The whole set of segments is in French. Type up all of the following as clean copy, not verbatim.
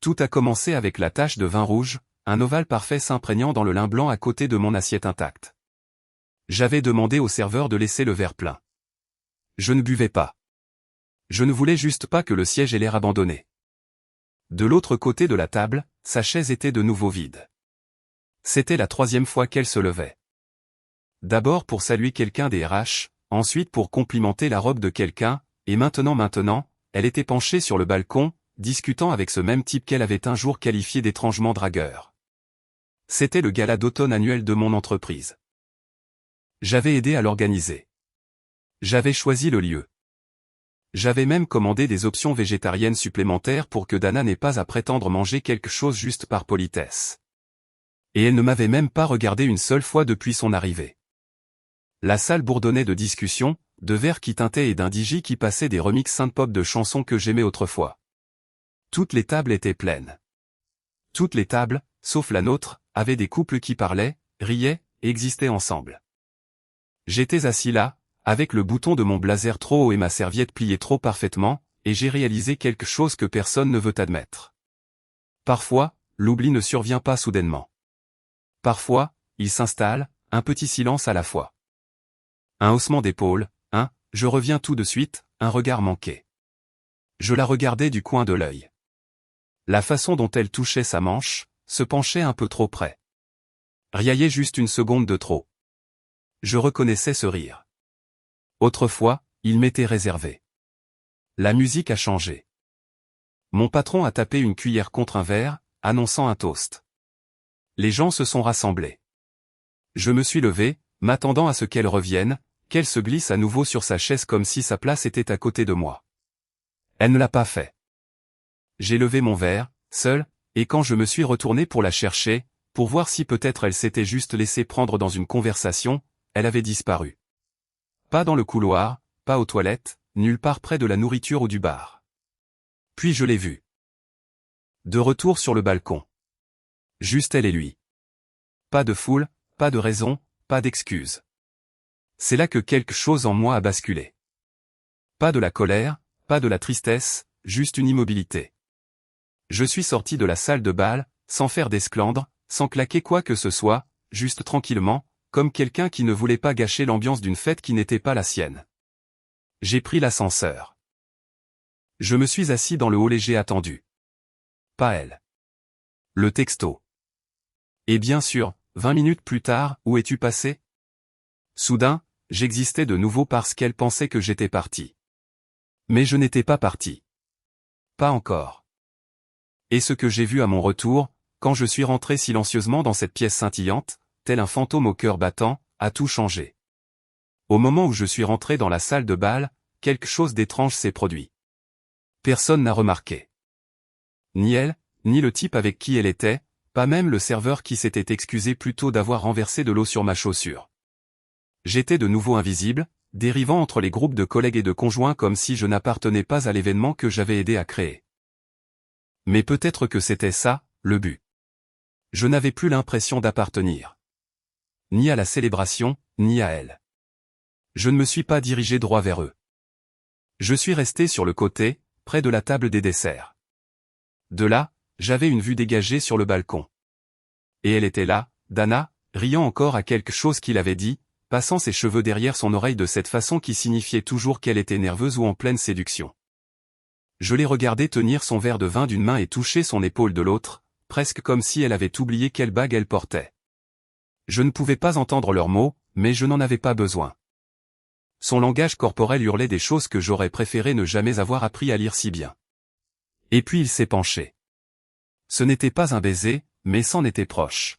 Tout a commencé avec la tache de vin rouge, un ovale parfait s'imprégnant dans le lin blanc à côté de mon assiette intacte. J'avais demandé au serveur de laisser le verre plein. Je ne buvais pas. Je ne voulais juste pas que le siège ait l'air abandonné. De l'autre côté de la table, sa chaise était de nouveau vide. C'était la 3e fois qu'elle se levait. D'abord pour saluer quelqu'un des RH, ensuite pour complimenter la robe de quelqu'un, et maintenant, elle était penchée sur le balcon, discutant avec ce même type qu'elle avait un jour qualifié d'étrangement dragueur. C'était le gala d'automne annuel de mon entreprise. J'avais aidé à l'organiser. J'avais choisi le lieu. J'avais même commandé des options végétariennes supplémentaires pour que Dana n'ait pas à prétendre manger quelque chose juste par politesse. Et elle ne m'avait même pas regardé une seule fois depuis son arrivée. La salle bourdonnait de discussions, de verres qui tintaient et d'un DJ qui passait des remixes synth-pop de chansons que j'aimais autrefois. Toutes les tables étaient pleines. Toutes les tables, sauf la nôtre, avaient des couples qui parlaient, riaient, et existaient ensemble. J'étais assis là, avec le bouton de mon blazer trop haut et ma serviette pliée trop parfaitement, et j'ai réalisé quelque chose que personne ne veut admettre. Parfois, l'oubli ne survient pas soudainement. Parfois, il s'installe, un petit silence à la fois. Un haussement d'épaule, je reviens tout de suite, un regard manqué. Je la regardais du coin de l'œil. La façon dont elle touchait sa manche, se penchait un peu trop près. Riaillait juste une seconde de trop. Je reconnaissais ce rire. Autrefois, il m'était réservé. La musique a changé. Mon patron a tapé une cuillère contre un verre, annonçant un toast. Les gens se sont rassemblés. Je me suis levé, m'attendant à ce qu'elle revienne, qu'elle se glisse à nouveau sur sa chaise comme si sa place était à côté de moi. Elle ne l'a pas fait. J'ai levé mon verre, seul, et quand je me suis retourné pour la chercher, pour voir si peut-être elle s'était juste laissée prendre dans une conversation, elle avait disparu. Pas dans le couloir, pas aux toilettes, nulle part près de la nourriture ou du bar. Puis je l'ai vue. De retour sur le balcon. Juste elle et lui. Pas de foule, pas de raison, pas d'excuse. C'est là que quelque chose en moi a basculé. Pas de la colère, pas de la tristesse, juste une immobilité. Je suis sorti de la salle de bal, sans faire d'esclandre, sans claquer quoi que ce soit, juste tranquillement, comme quelqu'un qui ne voulait pas gâcher l'ambiance d'une fête qui n'était pas la sienne. J'ai pris l'ascenseur. Je me suis assis dans le hall et j'ai attendu. Pas elle. Le texto. Et bien sûr, 20 minutes plus tard, où es-tu passé? Soudain, j'existais de nouveau parce qu'elle pensait que j'étais parti. Mais je n'étais pas parti. Pas encore. Et ce que j'ai vu à mon retour, quand je suis rentré silencieusement dans cette pièce scintillante, tel un fantôme au cœur battant, a tout changé. Au moment où je suis rentré dans la salle de bal, quelque chose d'étrange s'est produit. Personne n'a remarqué. Ni elle, ni le type avec qui elle était, pas même le serveur qui s'était excusé plus tôt d'avoir renversé de l'eau sur ma chaussure. J'étais de nouveau invisible, dérivant entre les groupes de collègues et de conjoints comme si je n'appartenais pas à l'événement que j'avais aidé à créer. Mais peut-être que c'était ça, le but. Je n'avais plus l'impression d'appartenir. Ni à la célébration, ni à elle. Je ne me suis pas dirigé droit vers eux. Je suis resté sur le côté, près de la table des desserts. De là, j'avais une vue dégagée sur le balcon. Et elle était là, Dana, riant encore à quelque chose qu'il avait dit, passant ses cheveux derrière son oreille de cette façon qui signifiait toujours qu'elle était nerveuse ou en pleine séduction. Je l'ai regardée tenir son verre de vin d'une main et toucher son épaule de l'autre, presque comme si elle avait oublié quelle bague elle portait. Je ne pouvais pas entendre leurs mots, mais je n'en avais pas besoin. Son langage corporel hurlait des choses que j'aurais préféré ne jamais avoir appris à lire si bien. Et puis il s'est penché. Ce n'était pas un baiser, mais c'en était proche.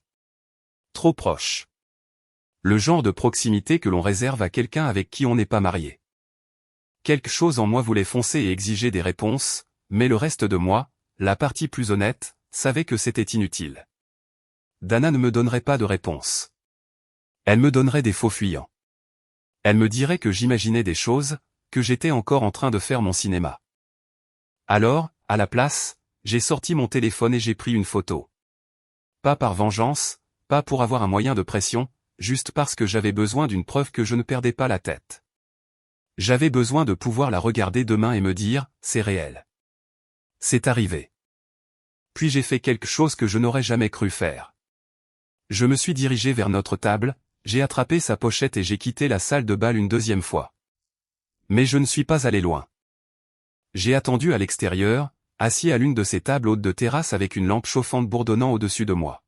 Trop proche. Le genre de proximité que l'on réserve à quelqu'un avec qui on n'est pas marié. Quelque chose en moi voulait foncer et exiger des réponses, mais le reste de moi, la partie plus honnête, savait que c'était inutile. Dana ne me donnerait pas de réponse. Elle me donnerait des faux fuyants. Elle me dirait que j'imaginais des choses, que j'étais encore en train de faire mon cinéma. Alors, à la place, j'ai sorti mon téléphone et j'ai pris une photo. Pas par vengeance, pas pour avoir un moyen de pression, juste parce que j'avais besoin d'une preuve que je ne perdais pas la tête. J'avais besoin de pouvoir la regarder demain et me dire, c'est réel. C'est arrivé. Puis j'ai fait quelque chose que je n'aurais jamais cru faire. Je me suis dirigé vers notre table, j'ai attrapé sa pochette et j'ai quitté la salle de bal une deuxième fois. Mais je ne suis pas allé loin. J'ai attendu à l'extérieur, assis à l'une de ces tables hautes de terrasse avec une lampe chauffante bourdonnant au-dessus de moi.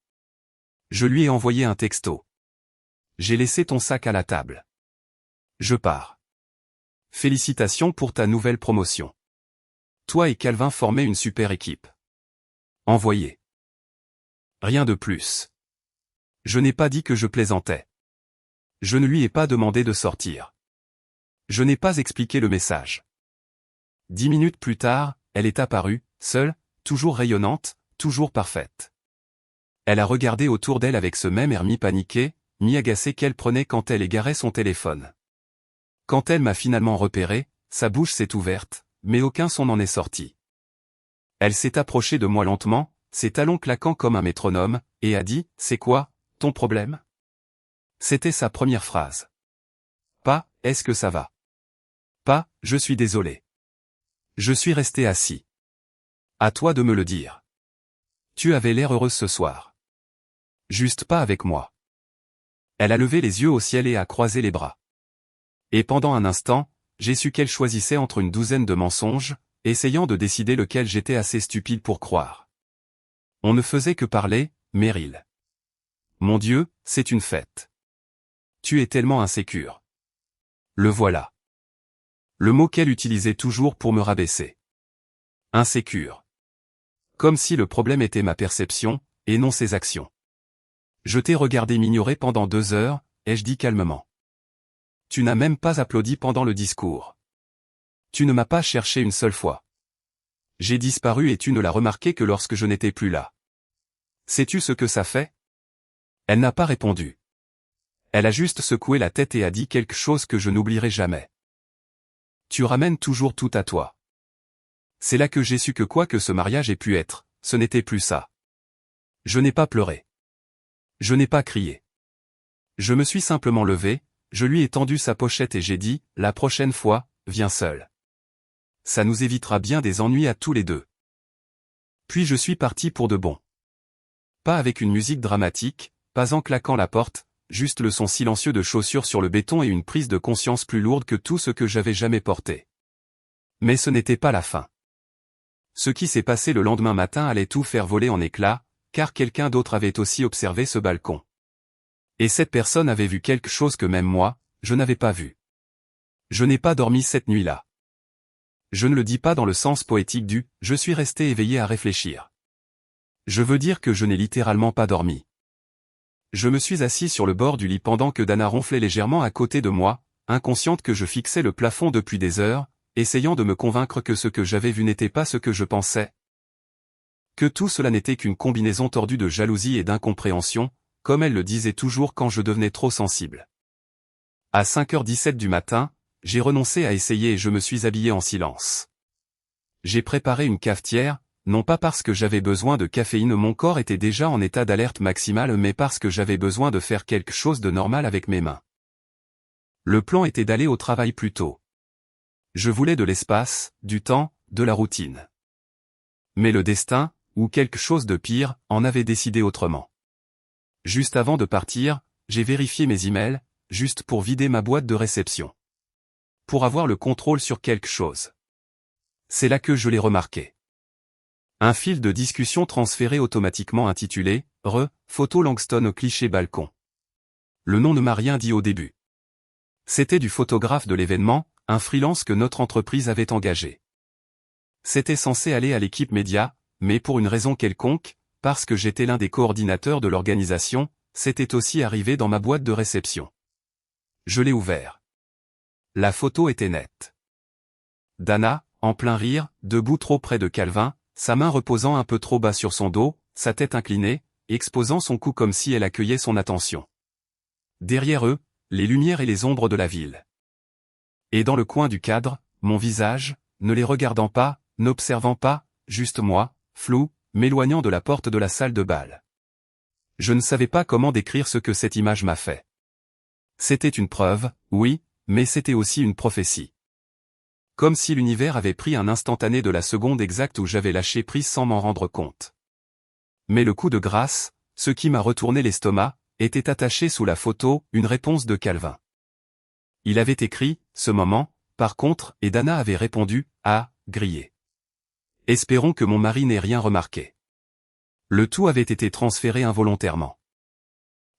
Je lui ai envoyé un texto. J'ai laissé ton sac à la table. Je pars. Félicitations pour ta nouvelle promotion. Toi et Calvin formez une super équipe. Envoyé. Rien de plus. Je n'ai pas dit que je plaisantais. Je ne lui ai pas demandé de sortir. Je n'ai pas expliqué le message. 10 minutes plus tard, elle est apparue, seule, toujours rayonnante, toujours parfaite. Elle a regardé autour d'elle avec ce même air mi-paniqué, mi-agacé qu'elle prenait quand elle égarait son téléphone. Quand elle m'a finalement repéré, sa bouche s'est ouverte, mais aucun son n'en est sorti. Elle s'est approchée de moi lentement, ses talons claquant comme un métronome, et a dit « C'est quoi, ton problème ?» C'était sa première phrase. Pas « Est-ce que ça va ?» Pas « Je suis désolé. » Je suis resté assis. À toi de me le dire. Tu avais l'air heureuse ce soir. Juste pas avec moi. Elle a levé les yeux au ciel et a croisé les bras. Et pendant un instant, j'ai su qu'elle choisissait entre une douzaine de mensonges, essayant de décider lequel j'étais assez stupide pour croire. On ne faisait que parler, Meryl. Mon Dieu, c'est une fête. Tu es tellement insécure. Le voilà. Le mot qu'elle utilisait toujours pour me rabaisser. Insécure. Comme si le problème était ma perception, et non ses actions. Je t'ai regardé m'ignorer pendant 2 heures, ai-je dit calmement. Tu n'as même pas applaudi pendant le discours. Tu ne m'as pas cherché une seule fois. J'ai disparu et tu ne l'as remarqué que lorsque je n'étais plus là. Sais-tu ce que ça fait? Elle n'a pas répondu. Elle a juste secoué la tête et a dit quelque chose que je n'oublierai jamais. Tu ramènes toujours tout à toi. C'est là que j'ai su que quoi que ce mariage ait pu être, ce n'était plus ça. Je n'ai pas pleuré. Je n'ai pas crié. Je me suis simplement levé, je lui ai tendu sa pochette et j'ai dit, la prochaine fois, viens seul. Ça nous évitera bien des ennuis à tous les deux. Puis je suis parti pour de bon. Pas avec une musique dramatique, pas en claquant la porte, juste le son silencieux de chaussures sur le béton et une prise de conscience plus lourde que tout ce que j'avais jamais porté. Mais ce n'était pas la fin. Ce qui s'est passé le lendemain matin allait tout faire voler en éclats, car quelqu'un d'autre avait aussi observé ce balcon. Et cette personne avait vu quelque chose que même moi, je n'avais pas vu. Je n'ai pas dormi cette nuit-là. Je ne le dis pas dans le sens poétique du « je suis resté éveillé à réfléchir ». Je veux dire que je n'ai littéralement pas dormi. Je me suis assis sur le bord du lit pendant que Dana ronflait légèrement à côté de moi, inconsciente que je fixais le plafond depuis des heures, essayant de me convaincre que ce que j'avais vu n'était pas ce que je pensais. Que tout cela n'était qu'une combinaison tordue de jalousie et d'incompréhension, comme elle le disait toujours quand je devenais trop sensible. À 5h17 du matin, j'ai renoncé à essayer et je me suis habillé en silence. J'ai préparé une cafetière, non pas parce que j'avais besoin de caféine, mon corps était déjà en état d'alerte maximale, mais parce que j'avais besoin de faire quelque chose de normal avec mes mains. Le plan était d'aller au travail plus tôt. Je voulais de l'espace, du temps, de la routine. Mais le destin, ou quelque chose de pire, en avait décidé autrement. Juste avant de partir, j'ai vérifié mes emails, juste pour vider ma boîte de réception. Pour avoir le contrôle sur quelque chose. C'est là que je l'ai remarqué. Un fil de discussion transféré automatiquement intitulé « Photo Langston au cliché balcon ». Le nom ne m'a rien dit au début. C'était du photographe de l'événement, un freelance que notre entreprise avait engagé. C'était censé aller à l'équipe média, mais pour une raison quelconque, parce que j'étais l'un des coordinateurs de l'organisation, c'était aussi arrivé dans ma boîte de réception. Je l'ai ouvert. La photo était nette. Dana, en plein rire, debout trop près de Calvin, sa main reposant un peu trop bas sur son dos, sa tête inclinée, exposant son cou comme si elle accueillait son attention. Derrière eux, les lumières et les ombres de la ville. Et dans le coin du cadre, mon visage, ne les regardant pas, n'observant pas, juste moi, flou, m'éloignant de la porte de la salle de bal. Je ne savais pas comment décrire ce que cette image m'a fait. C'était une preuve, oui, mais c'était aussi une prophétie. Comme si l'univers avait pris un instantané de la seconde exacte où j'avais lâché prise sans m'en rendre compte. Mais le coup de grâce, ce qui m'a retourné l'estomac, était attaché sous la photo, une réponse de Calvin. Il avait écrit, ce moment, par contre, et Dana avait répondu, ah, grillé. Espérons que mon mari n'ait rien remarqué. Le tout avait été transféré involontairement.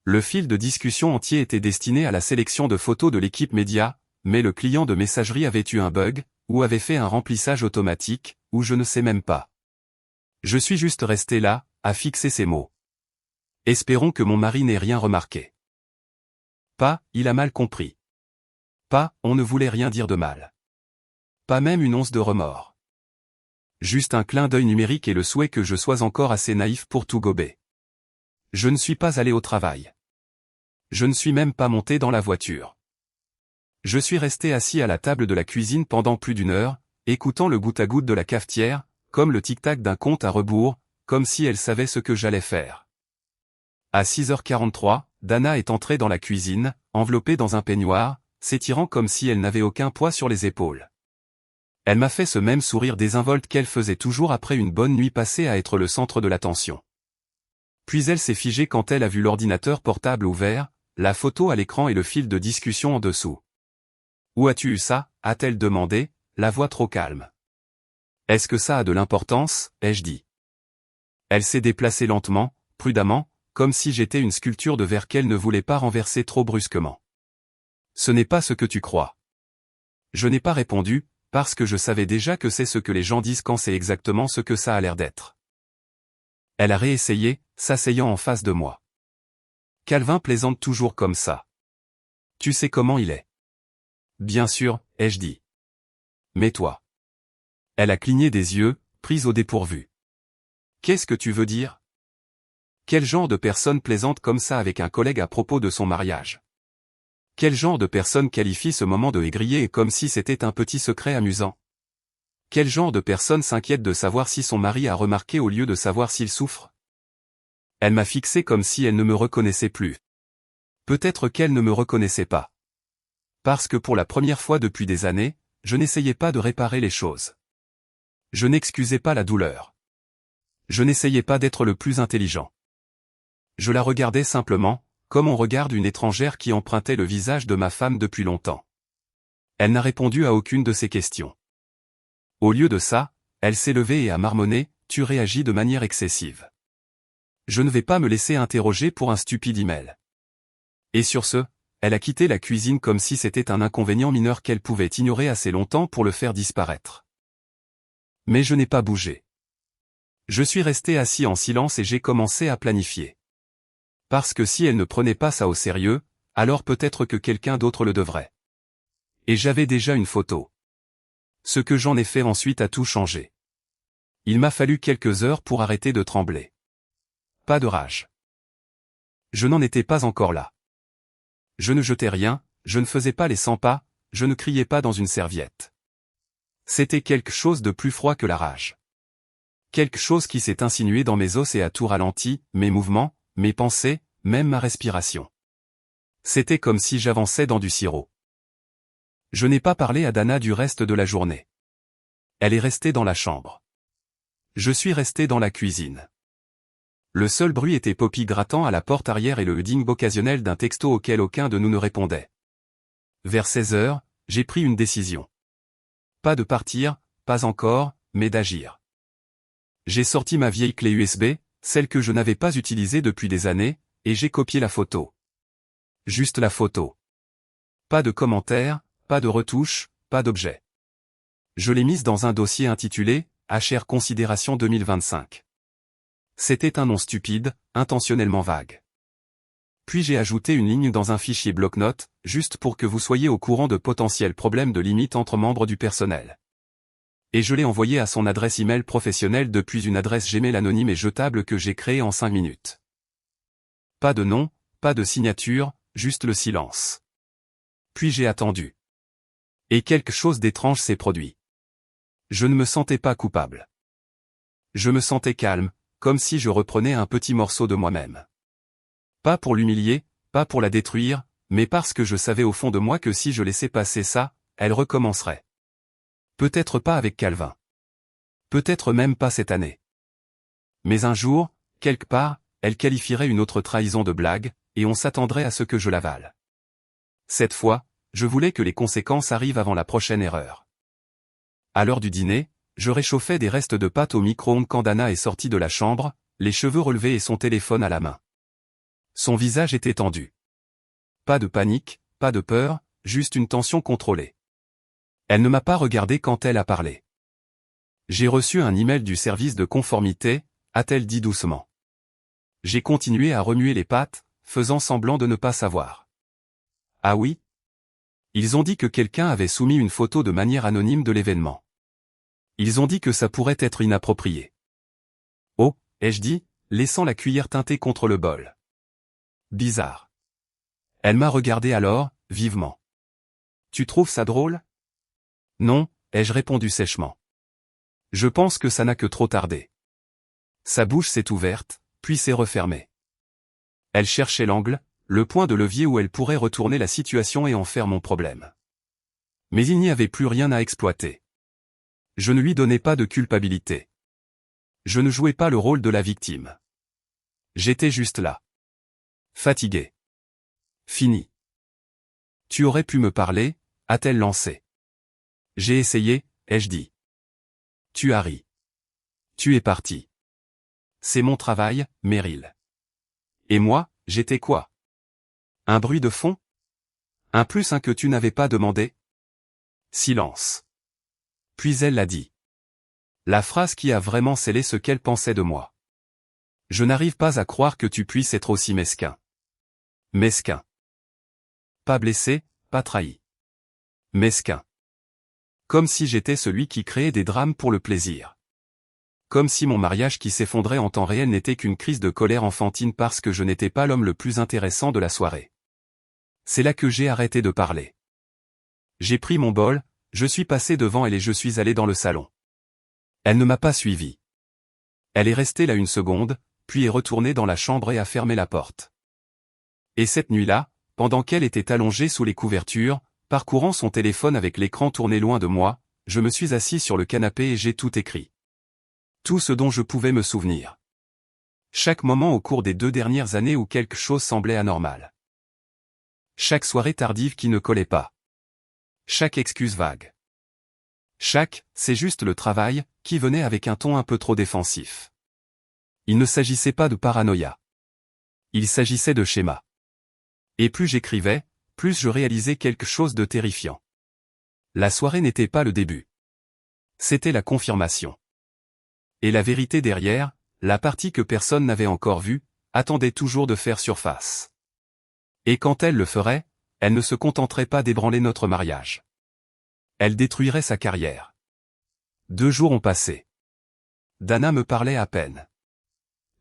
Le fil de discussion entier était destiné à la sélection de photos de l'équipe média, mais le client de messagerie avait eu un bug, ou avait fait un remplissage automatique, ou je ne sais même pas. Je suis juste resté là, à fixer ces mots. Espérons que mon mari n'ait rien remarqué. Pas, il a mal compris. Pas, on ne voulait rien dire de mal. Pas même une once de remords. Juste un clin d'œil numérique et le souhait que je sois encore assez naïf pour tout gober. Je ne suis pas allé au travail. Je ne suis même pas monté dans la voiture. Je suis resté assis à la table de la cuisine pendant plus d'une heure, écoutant le goutte-à-goutte de la cafetière, comme le tic-tac d'un compte à rebours, comme si elle savait ce que j'allais faire. À 6h43, Dana est entrée dans la cuisine, enveloppée dans un peignoir, s'étirant comme si elle n'avait aucun poids sur les épaules. Elle m'a fait ce même sourire désinvolte qu'elle faisait toujours après une bonne nuit passée à être le centre de l'attention. Puis elle s'est figée quand elle a vu l'ordinateur portable ouvert, la photo à l'écran et le fil de discussion en dessous. « Où as-tu eu ça ?» a-t-elle demandé, la voix trop calme. « Est-ce que ça a de l'importance ?» ai-je dit. Elle s'est déplacée lentement, prudemment, comme si j'étais une sculpture de verre qu'elle ne voulait pas renverser trop brusquement. « Ce n'est pas ce que tu crois. » Je n'ai pas répondu, parce que je savais déjà que c'est ce que les gens disent quand c'est exactement ce que ça a l'air d'être. Elle a réessayé, s'asseyant en face de moi. Calvin plaisante toujours comme ça. Tu sais comment il est. Bien sûr, ai-je dit. Mais toi. Elle a cligné des yeux, prise au dépourvu. Qu'est-ce que tu veux dire? Quel genre de personne plaisante comme ça avec un collègue à propos de son mariage? Quel genre de personne qualifie ce moment de aigrier comme si c'était un petit secret amusant? Quel genre de personne s'inquiète de savoir si son mari a remarqué au lieu de savoir s'il souffre? Elle m'a fixé comme si elle ne me reconnaissait plus. Peut-être qu'elle ne me reconnaissait pas. Parce que pour la première fois depuis des années, je n'essayais pas de réparer les choses. Je n'excusais pas la douleur. Je n'essayais pas d'être le plus intelligent. Je la regardais simplement, comme on regarde une étrangère qui empruntait le visage de ma femme depuis longtemps. Elle n'a répondu à aucune de ces questions. Au lieu de ça, elle s'est levée et a marmonné, « Tu réagis de manière excessive. Je ne vais pas me laisser interroger pour un stupide email. » Et sur ce, elle a quitté la cuisine comme si c'était un inconvénient mineur qu'elle pouvait ignorer assez longtemps pour le faire disparaître. Mais je n'ai pas bougé. Je suis resté assis en silence et j'ai commencé à planifier. Parce que si elle ne prenait pas ça au sérieux, alors peut-être que quelqu'un d'autre le devrait. Et j'avais déjà une photo. Ce que j'en ai fait ensuite a tout changé. Il m'a fallu quelques heures pour arrêter de trembler. Pas de rage. Je n'en étais pas encore là. Je ne jetais rien, je ne faisais pas les 100 pas, je ne criais pas dans une serviette. C'était quelque chose de plus froid que la rage. Quelque chose qui s'est insinué dans mes os et a tout ralenti, mes mouvements, mes pensées, même ma respiration. C'était comme si j'avançais dans du sirop. Je n'ai pas parlé à Dana du reste de la journée. Elle est restée dans la chambre. Je suis resté dans la cuisine. Le seul bruit était Poppy grattant à la porte arrière et le ding occasionnel d'un texto auquel aucun de nous ne répondait. Vers 16h, j'ai pris une décision. Pas de partir, pas encore, mais d'agir. J'ai sorti ma vieille clé USB, celle que je n'avais pas utilisée depuis des années, et j'ai copié la photo. Juste la photo. Pas de commentaires, pas de retouches, pas d'objet. Je l'ai mise dans un dossier intitulé « HR Considération 2025 ». C'était un nom stupide, intentionnellement vague. Puis j'ai ajouté une ligne dans un fichier bloc-notes, juste pour que vous soyez au courant de potentiels problèmes de limite entre membres du personnel. Et je l'ai envoyé à son adresse email professionnelle depuis une adresse Gmail anonyme et jetable que j'ai créée en 5 minutes. Pas de nom, pas de signature, juste le silence. Puis j'ai attendu. Et quelque chose d'étrange s'est produit. Je ne me sentais pas coupable. Je me sentais calme, comme si je reprenais un petit morceau de moi-même. Pas pour l'humilier, pas pour la détruire, mais parce que je savais au fond de moi que si je laissais passer ça, elle recommencerait. Peut-être pas avec Calvin. Peut-être même pas cette année. Mais un jour, quelque part, elle qualifierait une autre trahison de blague, et on s'attendrait à ce que je l'avale. Cette fois, je voulais que les conséquences arrivent avant la prochaine erreur. À l'heure du dîner, je réchauffais des restes de pâte au micro-ondes quand Dana est sortie de la chambre, les cheveux relevés et son téléphone à la main. Son visage était tendu. Pas de panique, pas de peur, juste une tension contrôlée. Elle ne m'a pas regardé quand elle a parlé. J'ai reçu un email du service de conformité, a-t-elle dit doucement. J'ai continué à remuer les pattes, faisant semblant de ne pas savoir. Ah oui? Ils ont dit que quelqu'un avait soumis une photo de manière anonyme de l'événement. Ils ont dit que ça pourrait être inapproprié. Oh, ai-je dit, laissant la cuillère teintée contre le bol. Bizarre. Elle m'a regardé alors, vivement. Tu trouves ça drôle? Non, ai-je répondu sèchement. Je pense que ça n'a que trop tardé. Sa bouche s'est ouverte, puis s'est refermée. Elle cherchait l'angle, le point de levier où elle pourrait retourner la situation et en faire mon problème. Mais il n'y avait plus rien à exploiter. Je ne lui donnais pas de culpabilité. Je ne jouais pas le rôle de la victime. J'étais juste là. Fatigué. Fini. Tu aurais pu me parler, a-t-elle lancé. J'ai essayé, ai-je dit. Tu as ri. Tu es parti. C'est mon travail, Meryl. Et moi, j'étais quoi? Un bruit de fond? Un plus un que tu n'avais pas demandé? Silence. Puis elle l'a dit. La phrase qui a vraiment scellé ce qu'elle pensait de moi. Je n'arrive pas à croire que tu puisses être aussi mesquin. Mesquin. Pas blessé, pas trahi. Mesquin. Comme si j'étais celui qui créait des drames pour le plaisir. Comme si mon mariage qui s'effondrait en temps réel n'était qu'une crise de colère enfantine parce que je n'étais pas l'homme le plus intéressant de la soirée. C'est là que j'ai arrêté de parler. J'ai pris mon bol, je suis passé devant elle et je suis allé dans le salon. Elle ne m'a pas suivi. Elle est restée là une seconde, puis est retournée dans la chambre et a fermé la porte. Et cette nuit-là, pendant qu'elle était allongée sous les couvertures, parcourant son téléphone avec l'écran tourné loin de moi, je me suis assis sur le canapé et j'ai tout écrit. Tout ce dont je pouvais me souvenir. Chaque moment au cours des 2 dernières années où quelque chose semblait anormal. Chaque soirée tardive qui ne collait pas. Chaque excuse vague. C'est juste le travail, qui venait avec un ton un peu trop défensif. Il ne s'agissait pas de paranoïa. Il s'agissait de schéma. Et plus j'écrivais, plus je réalisais quelque chose de terrifiant. La soirée n'était pas le début. C'était la confirmation. Et la vérité derrière, la partie que personne n'avait encore vue, attendait toujours de faire surface. Et quand elle le ferait, elle ne se contenterait pas d'ébranler notre mariage. Elle détruirait sa carrière. 2 jours ont passé. Dana me parlait à peine.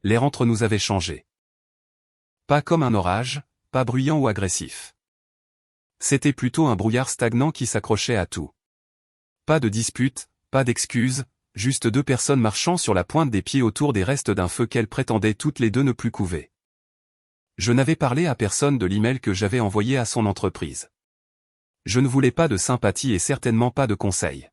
L'air entre nous avait changé. Pas comme un orage, pas bruyant ou agressif. C'était plutôt un brouillard stagnant qui s'accrochait à tout. Pas de dispute, pas d'excuses, juste 2 personnes marchant sur la pointe des pieds autour des restes d'un feu qu'elles prétendaient toutes les 2 ne plus couver. Je n'avais parlé à personne de l'email que j'avais envoyé à son entreprise. Je ne voulais pas de sympathie et certainement pas de conseils.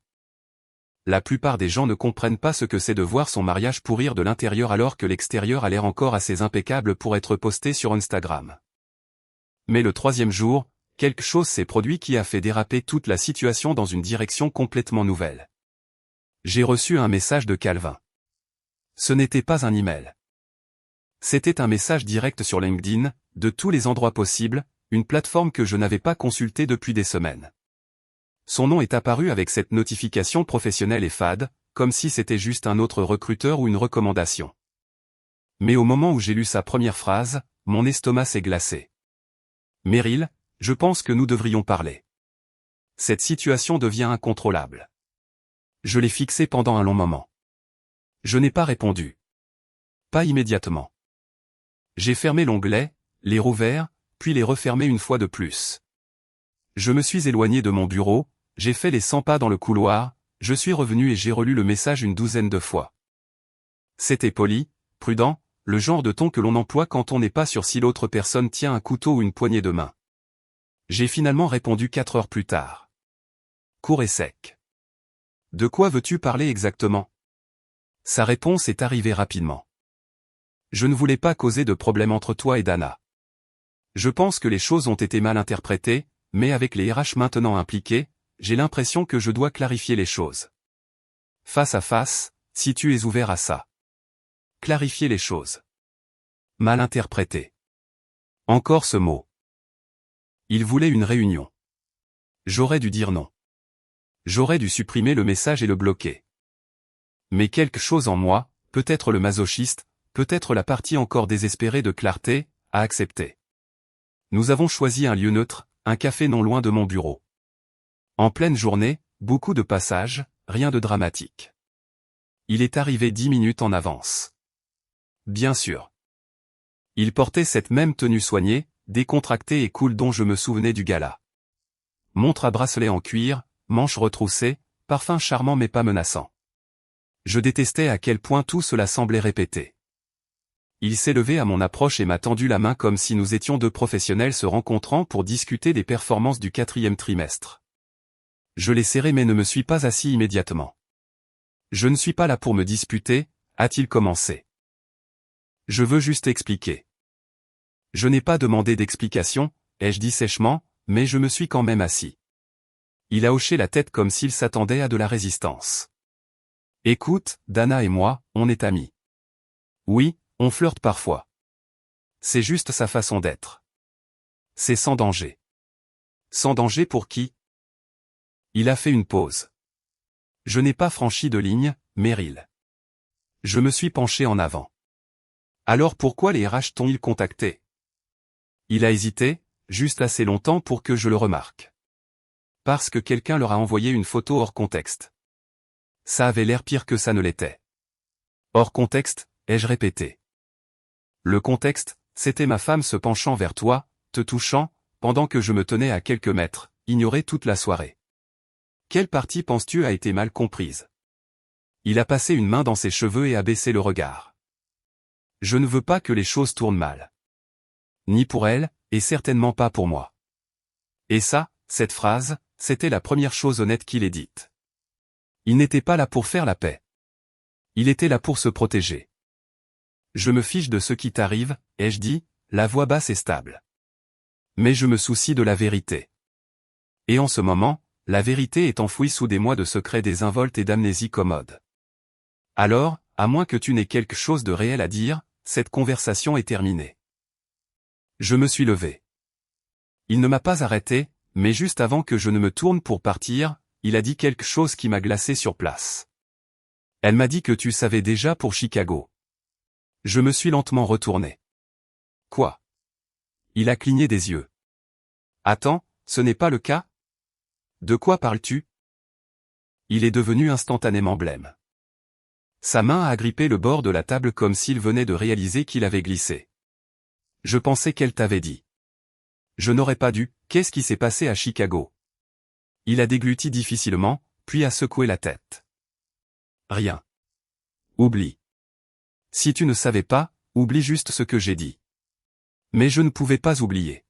La plupart des gens ne comprennent pas ce que c'est de voir son mariage pourrir de l'intérieur alors que l'extérieur a l'air encore assez impeccable pour être posté sur Instagram. Mais le 3e jour, quelque chose s'est produit qui a fait déraper toute la situation dans une direction complètement nouvelle. J'ai reçu un message de Calvin. Ce n'était pas un email. C'était un message direct sur LinkedIn, de tous les endroits possibles, une plateforme que je n'avais pas consultée depuis des semaines. Son nom est apparu avec cette notification professionnelle et fade, comme si c'était juste un autre recruteur ou une recommandation. Mais au moment où j'ai lu sa première phrase, mon estomac s'est glacé. Meryl, je pense que nous devrions parler. Cette situation devient incontrôlable. Je l'ai fixé pendant un long moment. Je n'ai pas répondu. Pas immédiatement. J'ai fermé l'onglet, les rouvert, puis les refermé une fois de plus. Je me suis éloigné de mon bureau, j'ai fait les 100 pas dans le couloir, je suis revenu et j'ai relu le message une douzaine de fois. C'était poli, prudent, le genre de ton que l'on emploie quand on n'est pas sûr si l'autre personne tient un couteau ou une poignée de main. J'ai finalement répondu 4 heures plus tard. Court et sec. De quoi veux-tu parler exactement? Sa réponse est arrivée rapidement. Je ne voulais pas causer de problème entre toi et Dana. Je pense que les choses ont été mal interprétées, mais avec les RH maintenant impliqués, j'ai l'impression que je dois clarifier les choses. Face à face, si tu es ouvert à ça. Clarifier les choses. Mal interprété. Encore ce mot. Il voulait une réunion. J'aurais dû dire non. J'aurais dû supprimer le message et le bloquer. Mais quelque chose en moi, peut-être le masochiste, peut-être la partie encore désespérée de clarté, a accepté. Nous avons choisi un lieu neutre, un café non loin de mon bureau. En pleine journée, beaucoup de passages, rien de dramatique. Il est arrivé 10 minutes en avance. Bien sûr. Il portait cette même tenue soignée, décontractée et cool dont je me souvenais du gala. Montre à bracelet en cuir, manches retroussées, parfum charmant mais pas menaçant. Je détestais à quel point tout cela semblait répété. Il s'est levé à mon approche et m'a tendu la main comme si nous étions deux professionnels se rencontrant pour discuter des performances du 4e trimestre. Je l'ai serré mais ne me suis pas assis immédiatement. Je ne suis pas là pour me disputer, a-t-il commencé. Je veux juste expliquer. Je n'ai pas demandé d'explication, ai-je dit sèchement, mais je me suis quand même assis. Il a hoché la tête comme s'il s'attendait à de la résistance. Écoute, Dana et moi, on est amis. Oui, on flirte parfois. C'est juste sa façon d'être. C'est sans danger. Sans danger pour qui? Il a fait une pause. Je n'ai pas franchi de ligne, Meryl. Je me suis penché en avant. Alors pourquoi les RH t'ont-ils contacté? Il a hésité, juste assez longtemps pour que je le remarque. Parce que quelqu'un leur a envoyé une photo hors contexte. Ça avait l'air pire que ça ne l'était. Hors contexte, ai-je répété. Le contexte, c'était ma femme se penchant vers toi, te touchant, pendant que je me tenais à quelques mètres, ignoré toute la soirée. Quelle partie penses-tu a été mal comprise? Il a passé une main dans ses cheveux et a baissé le regard. Je ne veux pas que les choses tournent mal. Ni pour elle, et certainement pas pour moi. Et ça, cette phrase, c'était la première chose honnête qu'il ait dite. Il n'était pas là pour faire la paix. Il était là pour se protéger. Je me fiche de ce qui t'arrive, ai-je dit, la voix basse et stable. Mais je me soucie de la vérité. Et en ce moment, la vérité est enfouie sous des mois de secrets désinvoltes et d'amnésie commode. Alors, à moins que tu n'aies quelque chose de réel à dire, cette conversation est terminée. Je me suis levé. Il ne m'a pas arrêté, mais juste avant que je ne me tourne pour partir, il a dit quelque chose qui m'a glacé sur place. Elle m'a dit que tu savais déjà pour Chicago. Je me suis lentement retourné. Quoi? Il a cligné des yeux. Attends, ce n'est pas le cas? De quoi parles-tu? Il est devenu instantanément blême. Sa main a agrippé le bord de la table comme s'il venait de réaliser qu'il avait glissé. Je pensais qu'elle t'avait dit. Je n'aurais pas dû, qu'est-ce qui s'est passé à Chicago? Il a dégluti difficilement, puis a secoué la tête. Rien. Oublie. Si tu ne savais pas, oublie juste ce que j'ai dit. Mais je ne pouvais pas oublier.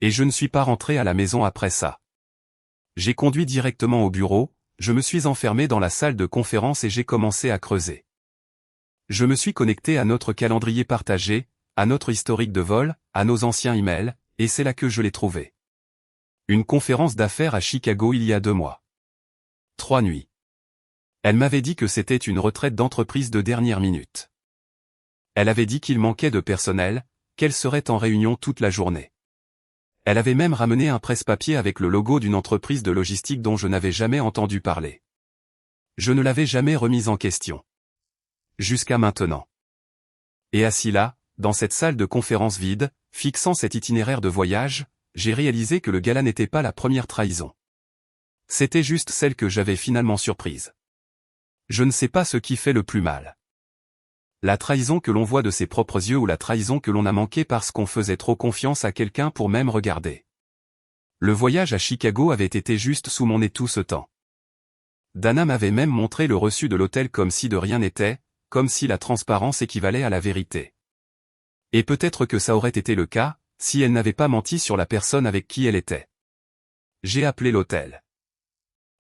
Et je ne suis pas rentré à la maison après ça. J'ai conduit directement au bureau, je me suis enfermé dans la salle de conférence et j'ai commencé à creuser. Je me suis connecté à notre calendrier partagé, à notre historique de vol, à nos anciens emails, et c'est là que je l'ai trouvé. Une conférence d'affaires à Chicago il y a 2 mois. 3 nuits. Elle m'avait dit que c'était une retraite d'entreprise de dernière minute. Elle avait dit qu'il manquait de personnel, qu'elle serait en réunion toute la journée. Elle avait même ramené un presse-papier avec le logo d'une entreprise de logistique dont je n'avais jamais entendu parler. Je ne l'avais jamais remise en question. Jusqu'à maintenant. Et assis là, dans cette salle de conférence vide, fixant cet itinéraire de voyage, j'ai réalisé que le gala n'était pas la première trahison. C'était juste celle que j'avais finalement surprise. Je ne sais pas ce qui fait le plus mal. La trahison que l'on voit de ses propres yeux ou la trahison que l'on a manquée parce qu'on faisait trop confiance à quelqu'un pour même regarder. Le voyage à Chicago avait été juste sous mon nez tout ce temps. Dana m'avait même montré le reçu de l'hôtel comme si de rien n'était, comme si la transparence équivalait à la vérité. Et peut-être que ça aurait été le cas, si elle n'avait pas menti sur la personne avec qui elle était. J'ai appelé l'hôtel.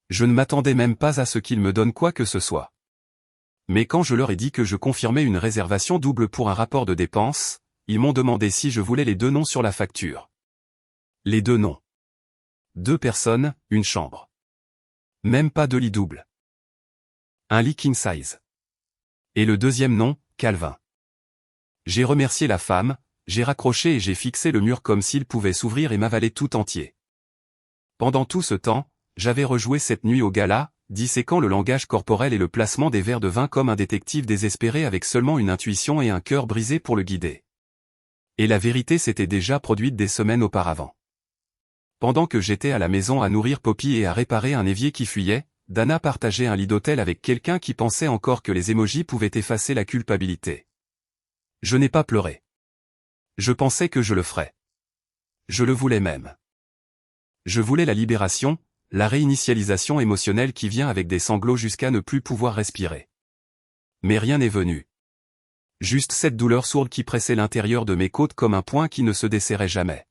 Je ne m'attendais même pas à ce qu'il me donne quoi que ce soit. Mais quand je leur ai dit que je confirmais une réservation double pour un rapport de dépenses, ils m'ont demandé si je voulais les 2 noms sur la facture. Les 2 noms. 2 personnes, une chambre. Même pas de lit double. Un lit king size. Et le deuxième nom, Calvin. J'ai remercié la femme, j'ai raccroché et j'ai fixé le mur comme s'il pouvait s'ouvrir et m'avaler tout entier. Pendant tout ce temps, j'avais rejoué cette nuit au gala, disséquant le langage corporel et le placement des verres de vin comme un détective désespéré avec seulement une intuition et un cœur brisé pour le guider. Et la vérité s'était déjà produite des semaines auparavant. Pendant que j'étais à la maison à nourrir Poppy et à réparer un évier qui fuyait, Dana partageait un lit d'hôtel avec quelqu'un qui pensait encore que les émojis pouvaient effacer la culpabilité. Je n'ai pas pleuré. Je pensais que je le ferais. Je le voulais même. Je voulais la libération, la réinitialisation émotionnelle qui vient avec des sanglots jusqu'à ne plus pouvoir respirer. Mais rien n'est venu. Juste cette douleur sourde qui pressait l'intérieur de mes côtes comme un poing qui ne se desserrait jamais.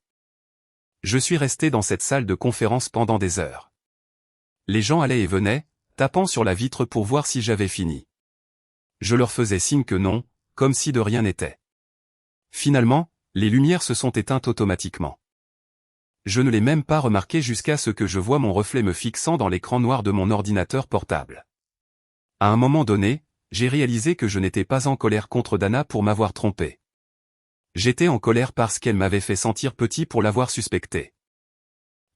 Je suis resté dans cette salle de conférence pendant des heures. Les gens allaient et venaient, tapant sur la vitre pour voir si j'avais fini. Je leur faisais signe que non, comme si de rien n'était. Finalement, les lumières se sont éteintes automatiquement. Je ne l'ai même pas remarqué jusqu'à ce que je voie mon reflet me fixant dans l'écran noir de mon ordinateur portable. À un moment donné, j'ai réalisé que je n'étais pas en colère contre Dana pour m'avoir trompé. J'étais en colère parce qu'elle m'avait fait sentir petit pour l'avoir suspecté.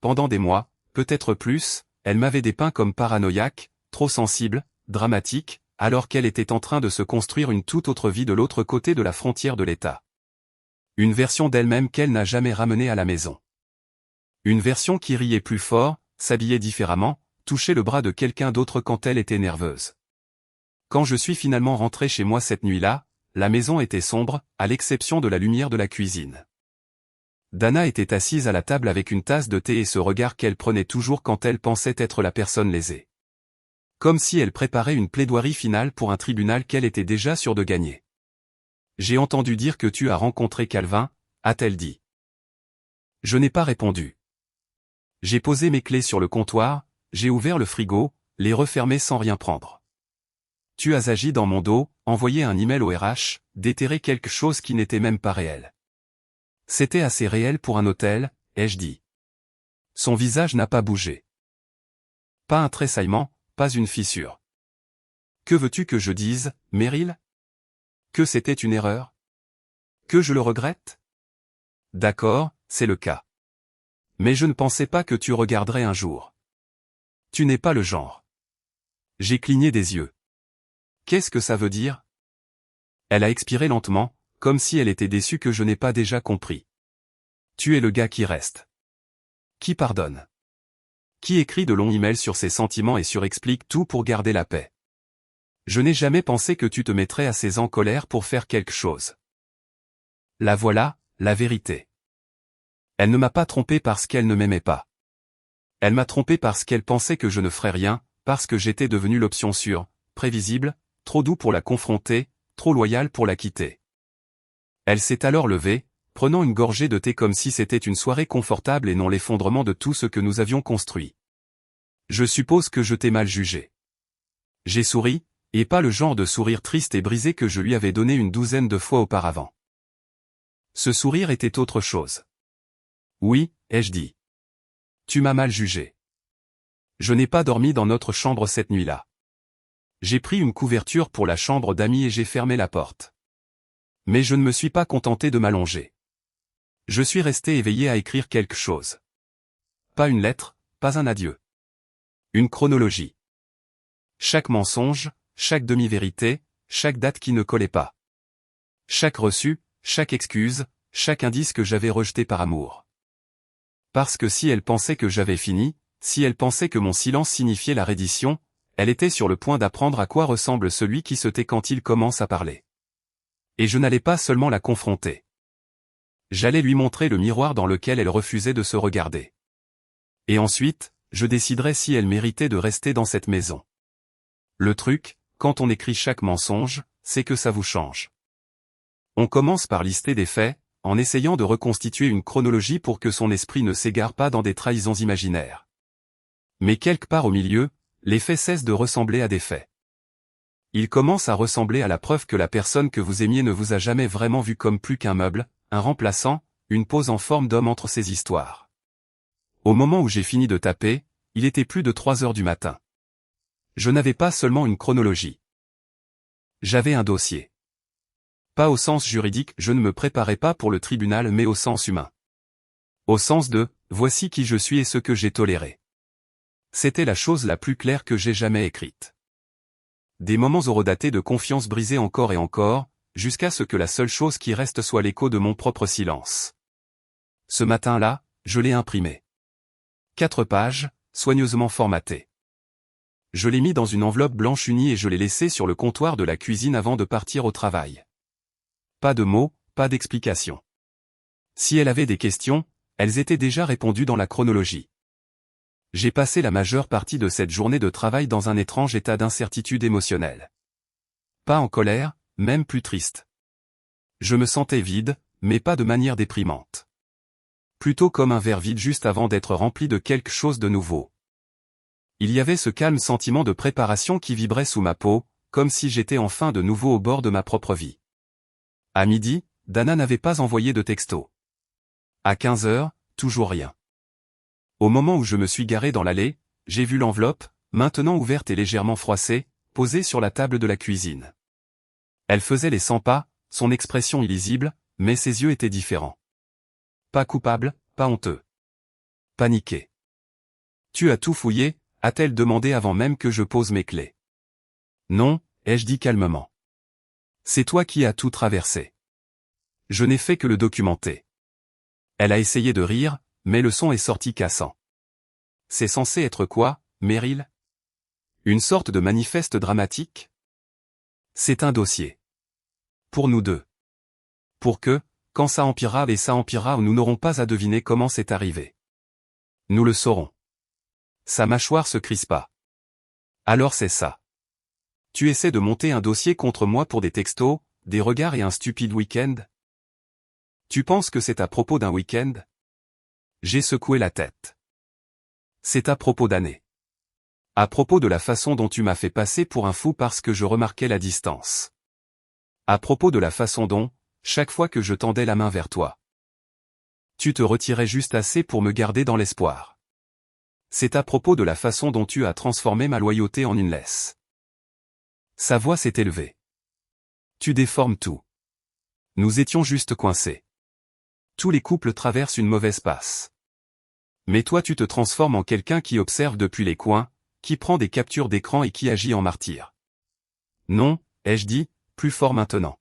Pendant des mois, peut-être plus, elle m'avait dépeint comme paranoïaque, trop sensible, dramatique, alors qu'elle était en train de se construire une toute autre vie de l'autre côté de la frontière de l'État. Une version d'elle-même qu'elle n'a jamais ramenée à la maison. Une version qui riait plus fort, s'habillait différemment, touchait le bras de quelqu'un d'autre quand elle était nerveuse. Quand je suis finalement rentré chez moi cette nuit-là, la maison était sombre, à l'exception de la lumière de la cuisine. Dana était assise à la table avec une tasse de thé et ce regard qu'elle prenait toujours quand elle pensait être la personne lésée. Comme si elle préparait une plaidoirie finale pour un tribunal qu'elle était déjà sûre de gagner. « J'ai entendu dire que tu as rencontré Calvin », a-t-elle dit. Je n'ai pas répondu. J'ai posé mes clés sur le comptoir, j'ai ouvert le frigo, les refermé sans rien prendre. Tu as agi dans mon dos, envoyé un email au RH, déterré quelque chose qui n'était même pas réel. C'était assez réel pour un hôtel, ai-je dit. Son visage n'a pas bougé. Pas un tressaillement, pas une fissure. Que veux-tu que je dise, Meryl? Que c'était une erreur? Que je le regrette? D'accord, c'est le cas. Mais je ne pensais pas que tu regarderais un jour. Tu n'es pas le genre. J'ai cligné des yeux. Qu'est-ce que ça veut dire? Elle a expiré lentement, comme si elle était déçue que je n'ai pas déjà compris. Tu es le gars qui reste. Qui pardonne. Qui écrit de longs emails sur ses sentiments et surexplique tout pour garder la paix. Je n'ai jamais pensé que tu te mettrais assez en colère pour faire quelque chose. La voilà, la vérité. Elle ne m'a pas trompé parce qu'elle ne m'aimait pas. Elle m'a trompé parce qu'elle pensait que je ne ferais rien, parce que j'étais devenu l'option sûre, prévisible, trop doux pour la confronter, trop loyal pour la quitter. Elle s'est alors levée, prenant une gorgée de thé comme si c'était une soirée confortable et non l'effondrement de tout ce que nous avions construit. Je suppose que je t'ai mal jugé. J'ai souri, et pas le genre de sourire triste et brisé que je lui avais donné une douzaine de fois auparavant. Ce sourire était autre chose. Oui, ai-je dit. Tu m'as mal jugé. Je n'ai pas dormi dans notre chambre cette nuit-là. J'ai pris une couverture pour la chambre d'amis et j'ai fermé la porte. Mais je ne me suis pas contenté de m'allonger. Je suis resté éveillé à écrire quelque chose. Pas une lettre, pas un adieu. Une chronologie. Chaque mensonge, chaque demi-vérité, chaque date qui ne collait pas. Chaque reçu, chaque excuse, chaque indice que j'avais rejeté par amour. Parce que si elle pensait que j'avais fini, si elle pensait que mon silence signifiait la reddition, elle était sur le point d'apprendre à quoi ressemble celui qui se tait quand il commence à parler. Et je n'allais pas seulement la confronter. J'allais lui montrer le miroir dans lequel elle refusait de se regarder. Et ensuite, je déciderais si elle méritait de rester dans cette maison. Le truc, quand on écrit chaque mensonge, c'est que ça vous change. On commence par lister des faits, en essayant de reconstituer une chronologie pour que son esprit ne s'égare pas dans des trahisons imaginaires. Mais quelque part au milieu, les faits cessent de ressembler à des faits. Il commence à ressembler à la preuve que la personne que vous aimiez ne vous a jamais vraiment vu comme plus qu'un meuble, un remplaçant, une pose en forme d'homme entre ces histoires. Au moment où j'ai fini de taper, il était plus de 3 heures du matin. Je n'avais pas seulement une chronologie. J'avais un dossier. Pas au sens juridique, je ne me préparais pas pour le tribunal mais au sens humain. Au sens de « voici qui je suis et ce que j'ai toléré ». C'était la chose la plus claire que j'ai jamais écrite. Des moments horodatés de confiance brisés encore et encore, jusqu'à ce que la seule chose qui reste soit l'écho de mon propre silence. Ce matin-là, je l'ai imprimé. 4 pages, soigneusement formatées. Je l'ai mis dans une enveloppe blanche unie et je l'ai laissé sur le comptoir de la cuisine avant de partir au travail. Pas de mots, pas d'explications. Si elle avait des questions, elles étaient déjà répondues dans la chronologie. J'ai passé la majeure partie de cette journée de travail dans un étrange état d'incertitude émotionnelle. Pas en colère, même plus triste. Je me sentais vide, mais pas de manière déprimante. Plutôt comme un verre vide juste avant d'être rempli de quelque chose de nouveau. Il y avait ce calme sentiment de préparation qui vibrait sous ma peau, comme si j'étais enfin de nouveau au bord de ma propre vie. À midi, Dana n'avait pas envoyé de texto. À 15 heures, toujours rien. Au moment où je me suis garé dans l'allée, j'ai vu l'enveloppe, maintenant ouverte et légèrement froissée, posée sur la table de la cuisine. Elle faisait les 100 pas, son expression illisible, mais ses yeux étaient différents. Pas coupable, pas honteux. Paniqué. Tu as tout fouillé, a-t-elle demandé avant même que je pose mes clés. Non, ai-je dit calmement. C'est toi qui as tout traversé. Je n'ai fait que le documenter. Elle a essayé de rire, mais le son est sorti cassant. C'est censé être quoi, Meryl? Une sorte de manifeste dramatique? C'est un dossier. Pour nous deux. Pour que, quand ça empirera et ça empirera, nous n'aurons pas à deviner comment c'est arrivé. Nous le saurons. Sa mâchoire se crispa. Alors c'est ça. Tu essaies de monter un dossier contre moi pour des textos, des regards et un stupide week-end? Tu penses que c'est à propos d'un week-end? J'ai secoué la tête. C'est à propos d'années. À propos de la façon dont tu m'as fait passer pour un fou parce que je remarquais la distance. À propos de la façon dont, chaque fois que je tendais la main vers toi, tu te retirais juste assez pour me garder dans l'espoir. C'est à propos de la façon dont tu as transformé ma loyauté en une laisse. Sa voix s'est élevée. Tu déformes tout. Nous étions juste coincés. Tous les couples traversent une mauvaise passe. Mais toi tu te transformes en quelqu'un qui observe depuis les coins, qui prend des captures d'écran et qui agit en martyr. Non, ai-je dit, plus fort maintenant.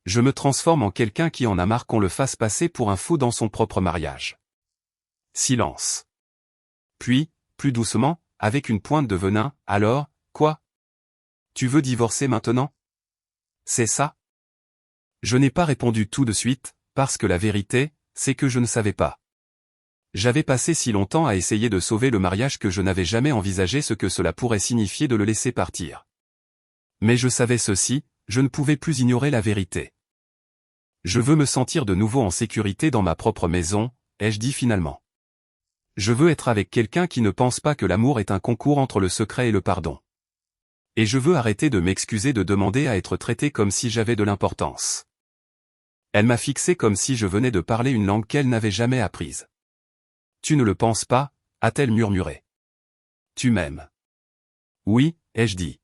Je me transforme en quelqu'un qui en a marre qu'on le fasse passer pour un fou dans son propre mariage. Silence. Puis, plus doucement, avec une pointe de venin, alors, quoi? Tu veux divorcer maintenant? C'est ça? Je n'ai pas répondu tout de suite, parce que la vérité, c'est que je ne savais pas. J'avais passé si longtemps à essayer de sauver le mariage que je n'avais jamais envisagé ce que cela pourrait signifier de le laisser partir. Mais je savais ceci, je ne pouvais plus ignorer la vérité. Je veux me sentir de nouveau en sécurité dans ma propre maison, ai-je dit finalement. Je veux être avec quelqu'un qui ne pense pas que l'amour est un concours entre le secret et le pardon. Et je veux arrêter de m'excuser de demander à être traité comme si j'avais de l'importance. Elle m'a fixé comme si je venais de parler une langue qu'elle n'avait jamais apprise. Tu ne le penses pas, a-t-elle murmuré. Tu m'aimes. Oui, ai-je dit.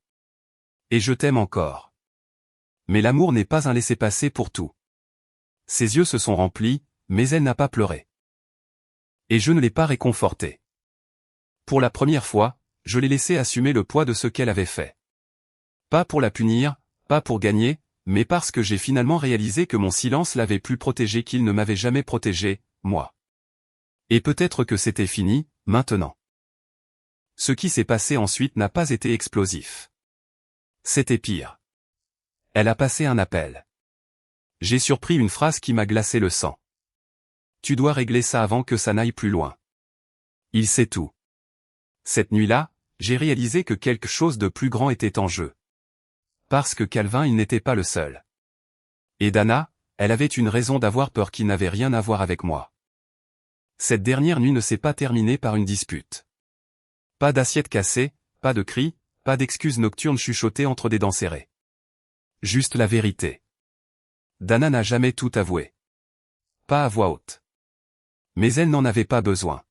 Et je t'aime encore. Mais l'amour n'est pas un laissez-passer pour tout. Ses yeux se sont remplis, mais elle n'a pas pleuré. Et je ne l'ai pas réconfortée. Pour la première fois, je l'ai laissée assumer le poids de ce qu'elle avait fait. Pas pour la punir, pas pour gagner, mais parce que j'ai finalement réalisé que mon silence l'avait plus protégée qu'il ne m'avait jamais protégé, moi. Et peut-être que c'était fini, maintenant. Ce qui s'est passé ensuite n'a pas été explosif. C'était pire. Elle a passé un appel. J'ai surpris une phrase qui m'a glacé le sang. Tu dois régler ça avant que ça n'aille plus loin. Il sait tout. Cette nuit-là, j'ai réalisé que quelque chose de plus grand était en jeu. Parce que Calvin il n'était pas le seul. Et Dana, elle avait une raison d'avoir peur qui n'avait rien à voir avec moi. Cette dernière nuit ne s'est pas terminée par une dispute. Pas d'assiette cassée, pas de cris, pas d'excuses nocturnes chuchotées entre des dents serrées. Juste la vérité. Dana n'a jamais tout avoué. Pas à voix haute. Mais elle n'en avait pas besoin.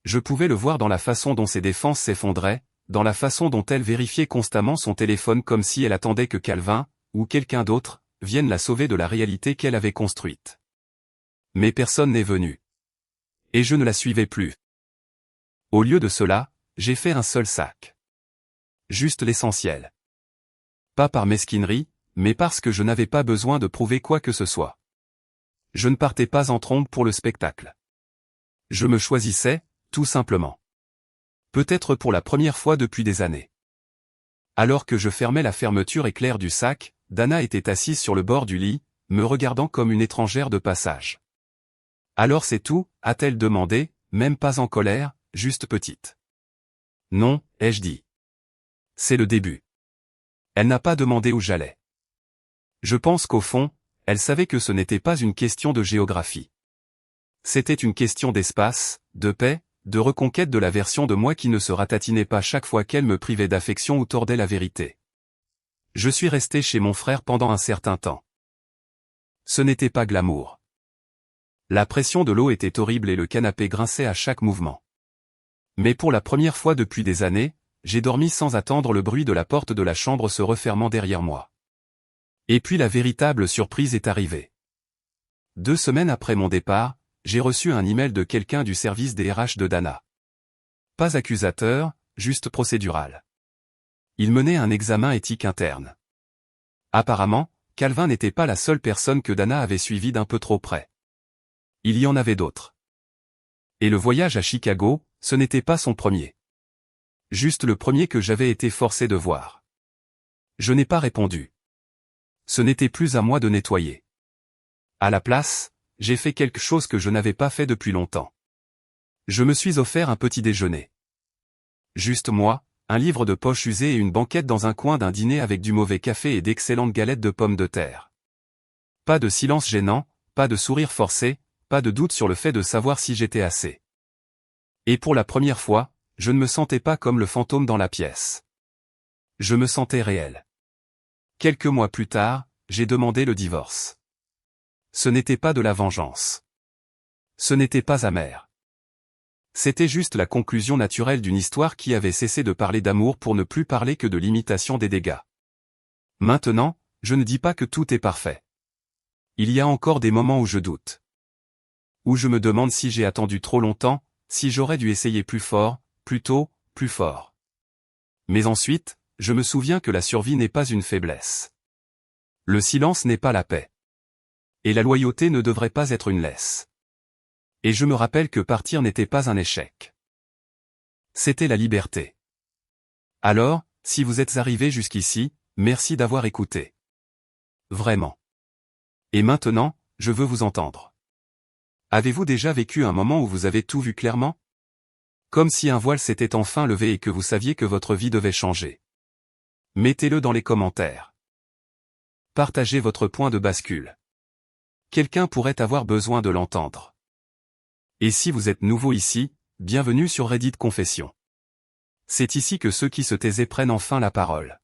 Je pouvais le voir dans la façon dont ses défenses s'effondraient, dans la façon dont elle vérifiait constamment son téléphone comme si elle attendait que Calvin, ou quelqu'un d'autre, vienne la sauver de la réalité qu'elle avait construite. Mais personne n'est venu. Et je ne la suivais plus. Au lieu de cela, j'ai fait un seul sac. Juste l'essentiel. Pas par mesquinerie, mais parce que je n'avais pas besoin de prouver quoi que ce soit. Je ne partais pas en trombe pour le spectacle. Je me choisissais, tout simplement. Peut-être pour la première fois depuis des années. Alors que je fermais la fermeture éclair du sac, Dana était assise sur le bord du lit, me regardant comme une étrangère de passage. « Alors c'est tout ?» a-t-elle demandé, même pas en colère, juste petite. « Non » ai-je dit. « C'est le début. » Elle n'a pas demandé où j'allais. Je pense qu'au fond, elle savait que ce n'était pas une question de géographie. C'était une question d'espace, de paix, de reconquête de la version de moi qui ne se ratatinait pas chaque fois qu'elle me privait d'affection ou tordait la vérité. Je suis resté chez mon frère pendant un certain temps. Ce n'était pas glamour. La pression de l'eau était horrible et le canapé grinçait à chaque mouvement. Mais pour la première fois depuis des années, j'ai dormi sans attendre le bruit de la porte de la chambre se refermant derrière moi. Et puis la véritable surprise est arrivée. 2 semaines après mon départ, j'ai reçu un email de quelqu'un du service des RH de Dana. Pas accusateur, juste procédural. Il menait un examen éthique interne. Apparemment, Calvin n'était pas la seule personne que Dana avait suivie d'un peu trop près. Il y en avait d'autres. Et le voyage à Chicago, ce n'était pas son premier. Juste le premier que j'avais été forcé de voir. Je n'ai pas répondu. Ce n'était plus à moi de nettoyer. À la place, j'ai fait quelque chose que je n'avais pas fait depuis longtemps. Je me suis offert un petit déjeuner. Juste moi, un livre de poche usé et une banquette dans un coin d'un dîner avec du mauvais café et d'excellentes galettes de pommes de terre. Pas de silence gênant, pas de sourire forcé, pas de doute sur le fait de savoir si j'étais assez. Et pour la première fois, je ne me sentais pas comme le fantôme dans la pièce. Je me sentais réel. Quelques mois plus tard, j'ai demandé le divorce. Ce n'était pas de la vengeance. Ce n'était pas amer. C'était juste la conclusion naturelle d'une histoire qui avait cessé de parler d'amour pour ne plus parler que de l'imitation des dégâts. Maintenant, je ne dis pas que tout est parfait. Il y a encore des moments où je doute. Où je me demande si j'ai attendu trop longtemps, si j'aurais dû essayer plus fort, plus tôt, plus fort. Mais ensuite, je me souviens que la survie n'est pas une faiblesse. Le silence n'est pas la paix. Et la loyauté ne devrait pas être une laisse. Et je me rappelle que partir n'était pas un échec. C'était la liberté. Alors, si vous êtes arrivé jusqu'ici, merci d'avoir écouté. Vraiment. Et maintenant, je veux vous entendre. Avez-vous déjà vécu un moment où vous avez tout vu clairement? Comme si un voile s'était enfin levé et que vous saviez que votre vie devait changer. Mettez-le dans les commentaires. Partagez votre point de bascule. Quelqu'un pourrait avoir besoin de l'entendre. Et si vous êtes nouveau ici, bienvenue sur Reddit Confession. C'est ici que ceux qui se taisaient prennent enfin la parole.